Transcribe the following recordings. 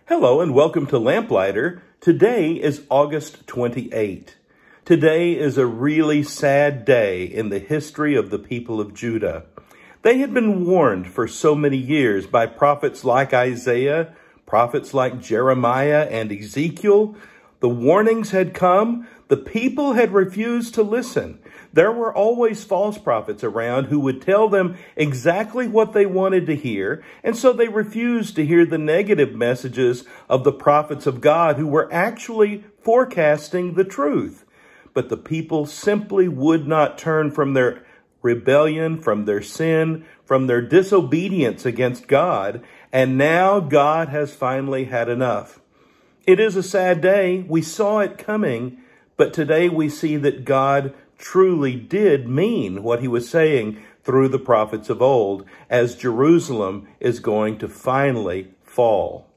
Hello and welcome to Lamplighter. Today is August 28. Today is a really sad day in the history of the people of Judah. They had been warned for so many years by prophets like Isaiah, prophets like Jeremiah and Ezekiel. The warnings had come. The people had refused to listen. There were always false prophets around who would tell them exactly what they wanted to hear, and so they refused to hear the negative messages of the prophets of God who were actually forecasting the truth. But the people simply would not turn from their rebellion, from their sin, from their disobedience against God, and now God has finally had enough. It is a sad day. We saw it coming, but today we see that God truly did mean what he was saying through the prophets of old, as Jerusalem is going to finally fall.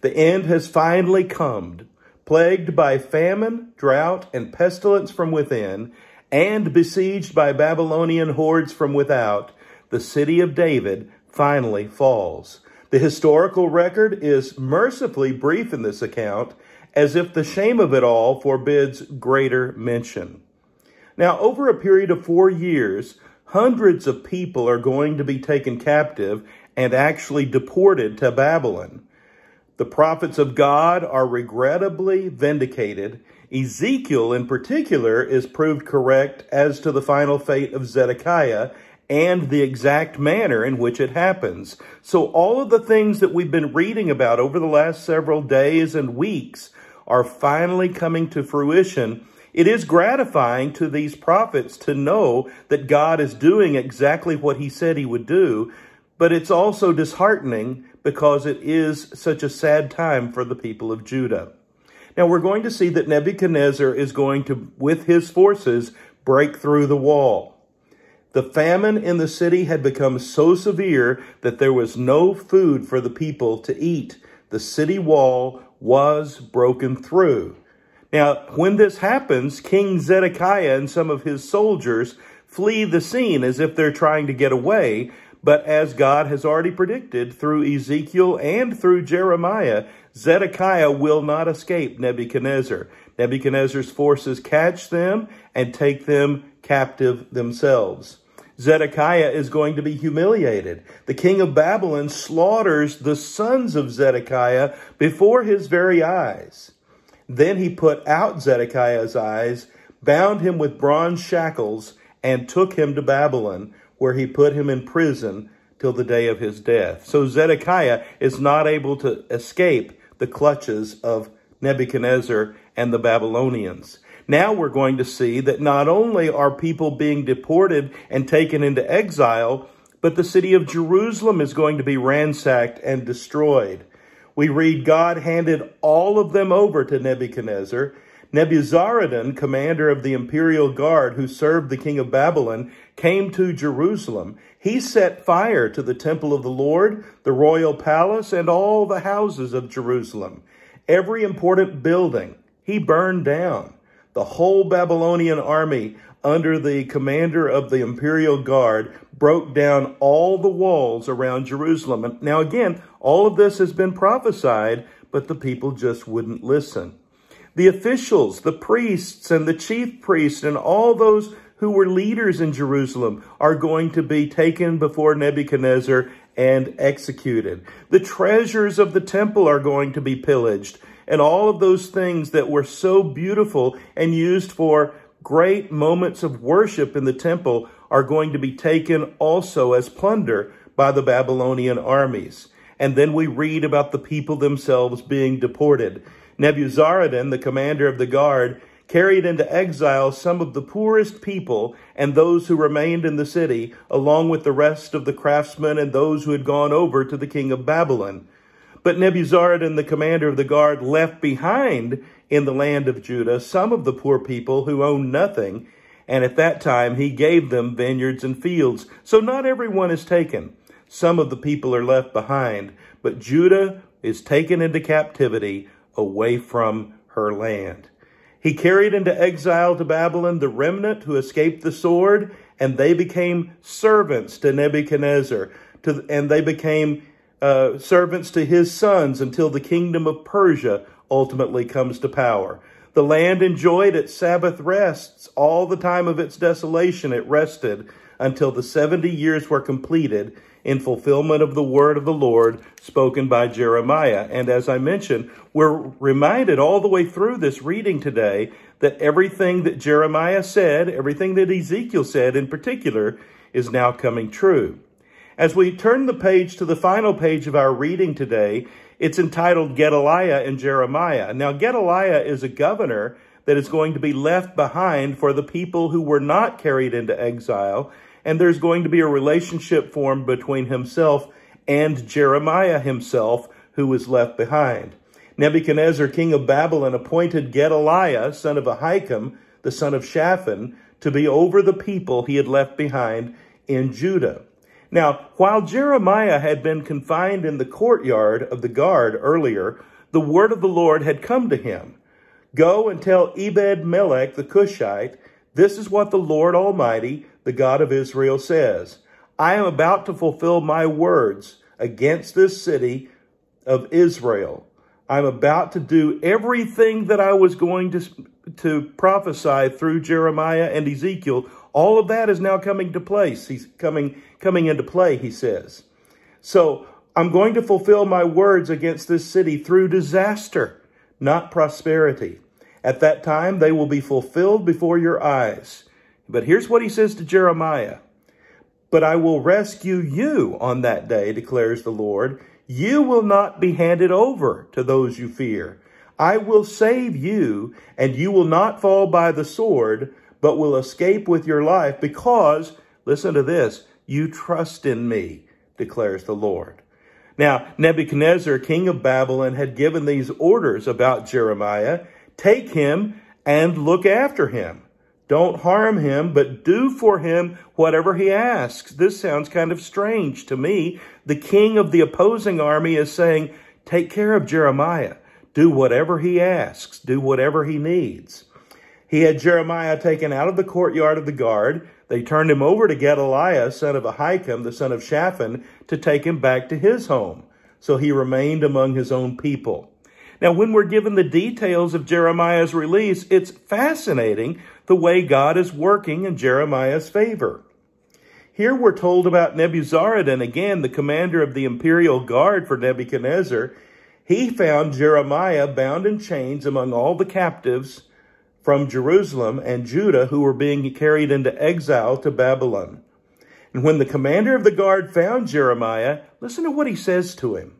The end has finally come, plagued by famine, drought, and pestilence from within, and besieged by Babylonian hordes from without. The city of David finally falls. The historical record is mercifully brief in this account, as if the shame of it all forbids greater mention. Now, over a period of 4 years, hundreds of people are going to be taken captive and actually deported to Babylon. The prophets of God are regrettably vindicated. Ezekiel, in particular, is proved correct as to the final fate of Zedekiah and the exact manner in which it happens. So all of the things that we've been reading about over the last several days and weeks are finally coming to fruition. It is gratifying to these prophets to know that God is doing exactly what he said he would do, but it's also disheartening because it is such a sad time for the people of Judah. Now we're going to see that Nebuchadnezzar is going to, with his forces, break through the wall. The famine in the city had become so severe that there was no food for the people to eat. The city wall was broken through. Now, when this happens, King Zedekiah and some of his soldiers flee the scene as if they're trying to get away. But as God has already predicted through Ezekiel and through Jeremiah, Zedekiah will not escape Nebuchadnezzar. Nebuchadnezzar's forces catch them and take them captive themselves. Zedekiah is going to be humiliated. The king of Babylon slaughters the sons of Zedekiah before his very eyes. Then he put out Zedekiah's eyes, bound him with bronze shackles, and took him to Babylon, where he put him in prison till the day of his death. So Zedekiah is not able to escape the clutches of Nebuchadnezzar and the Babylonians. Now we're going to see that not only are people being deported and taken into exile, but the city of Jerusalem is going to be ransacked and destroyed. We read God handed all of them over to Nebuchadnezzar. Nebuzaradan, commander of the imperial guard who served the king of Babylon, came to Jerusalem. He set fire to the temple of the Lord, the royal palace, and all the houses of Jerusalem. Every important building he burned down. The whole Babylonian army, under the commander of the imperial guard, broke down all the walls around Jerusalem. Now again, all of this has been prophesied, but the people just wouldn't listen. The officials, the priests and the chief priests and all those who were leaders in Jerusalem are going to be taken before Nebuchadnezzar and executed. The treasures of the temple are going to be pillaged, and all of those things that were so beautiful and used for great moments of worship in the temple are going to be taken also as plunder by the Babylonian armies. And then we read about the people themselves being deported. Nebuzaradan, the commander of the guard, carried into exile some of the poorest people and those who remained in the city, along with the rest of the craftsmen and those who had gone over to the king of Babylon. But Nebuzaradan, the commander of the guard, left behind in the land of Judah some of the poor people who owned nothing, and at that time he gave them vineyards and fields. So not everyone is taken. Some of the people are left behind, but Judah is taken into captivity away from her land. He carried into exile to Babylon the remnant who escaped the sword, and they became servants to Nebuchadnezzar, and they became servants to his sons until the kingdom of Persia ultimately comes to power. The land enjoyed its Sabbath rests. All the time of its desolation it rested until the 70 years were completed in fulfillment of the word of the Lord spoken by Jeremiah. And as I mentioned, we're reminded all the way through this reading today that everything that Jeremiah said, everything that Ezekiel said in particular, is now coming true. As we turn the page to the final page of our reading today, it's entitled Gedaliah and Jeremiah. Now, Gedaliah is a governor that is going to be left behind for the people who were not carried into exile, and there's going to be a relationship formed between himself and Jeremiah himself, who was left behind. Nebuchadnezzar, king of Babylon, appointed Gedaliah, son of Ahikam, the son of Shaphan, to be over the people he had left behind in Judah. Now, while Jeremiah had been confined in the courtyard of the guard earlier, the word of the Lord had come to him. Go and tell Ebed-Melech the Cushite, this is what the Lord Almighty, the God of Israel, says. I am about to fulfill my words against this city of Israel. I'm about to do everything that I was going to prophesy through Jeremiah and Ezekiel. All of that is now coming to place. He's coming into play, he says. So I'm going to fulfill my words against this city through disaster, not prosperity. At that time, they will be fulfilled before your eyes. But here's what he says to Jeremiah. But I will rescue you on that day, declares the Lord. You will not be handed over to those you fear. I will save you, and you will not fall by the sword, but will escape with your life because, listen to this, you trust in me, declares the Lord. Now, Nebuchadnezzar, king of Babylon, had given these orders about Jeremiah. Take him and look after him. Don't harm him, but do for him whatever he asks. This sounds kind of strange to me. The king of the opposing army is saying, take care of Jeremiah. Do whatever he asks. Do whatever he needs. He had Jeremiah taken out of the courtyard of the guard. They turned him over to Gedaliah, son of Ahikam, the son of Shaphan, to take him back to his home. So he remained among his own people. Now, when we're given the details of Jeremiah's release, it's fascinating the way God is working in Jeremiah's favor. Here we're told about Nebuzaradan, again, the commander of the imperial guard for Nebuchadnezzar. He found Jeremiah bound in chains among all the captives from Jerusalem and Judah who were being carried into exile to Babylon. And when the commander of the guard found Jeremiah, listen to what he says to him.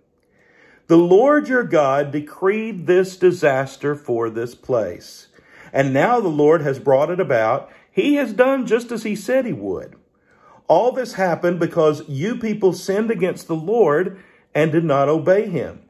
The Lord your God decreed this disaster for this place. And now the Lord has brought it about. He has done just as he said he would. All this happened because you people sinned against the Lord and did not obey him.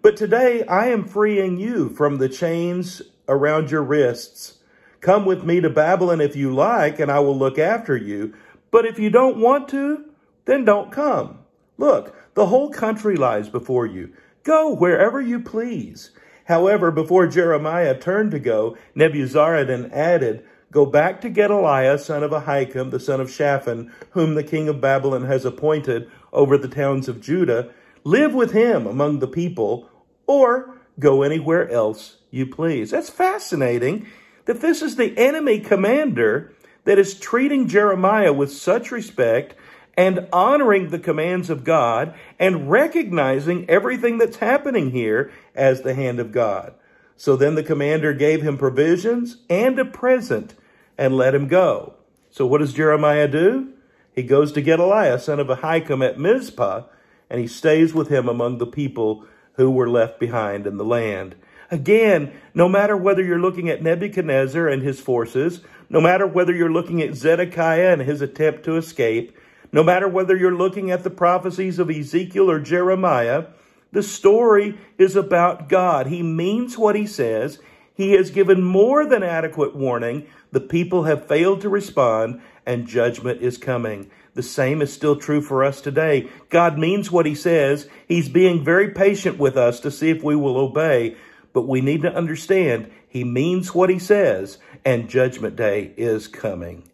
But today I am freeing you from the chains around your wrists. Come with me to Babylon if you like, and I will look after you. But if you don't want to, then don't come. Look, the whole country lies before you. Go wherever you please. However, before Jeremiah turned to go, Nebuzaradan added, Go back to Gedaliah, son of Ahikam, the son of Shaphan, whom the king of Babylon has appointed over the towns of Judah. Live with him among the people, or go anywhere else you please. That's fascinating that this is the enemy commander that is treating Jeremiah with such respect and honoring the commands of God and recognizing everything that's happening here as the hand of God. So then the commander gave him provisions and a present and let him go. So what does Jeremiah do? He goes to Gedaliah, son of Ahikam, at Mizpah, and he stays with him among the people who were left behind in the land. Again, no matter whether you're looking at Nebuchadnezzar and his forces, no matter whether you're looking at Zedekiah and his attempt to escape, no matter whether you're looking at the prophecies of Ezekiel or Jeremiah, the story is about God. He means what he says. He has given more than adequate warning. The people have failed to respond, and judgment is coming. The same is still true for us today. God means what he says. He's being very patient with us to see if we will obey. But we need to understand he means what he says, and judgment day is coming.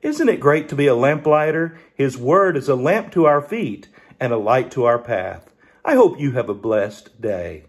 Isn't it great to be a lamplighter? His word is a lamp to our feet and a light to our path. I hope you have a blessed day.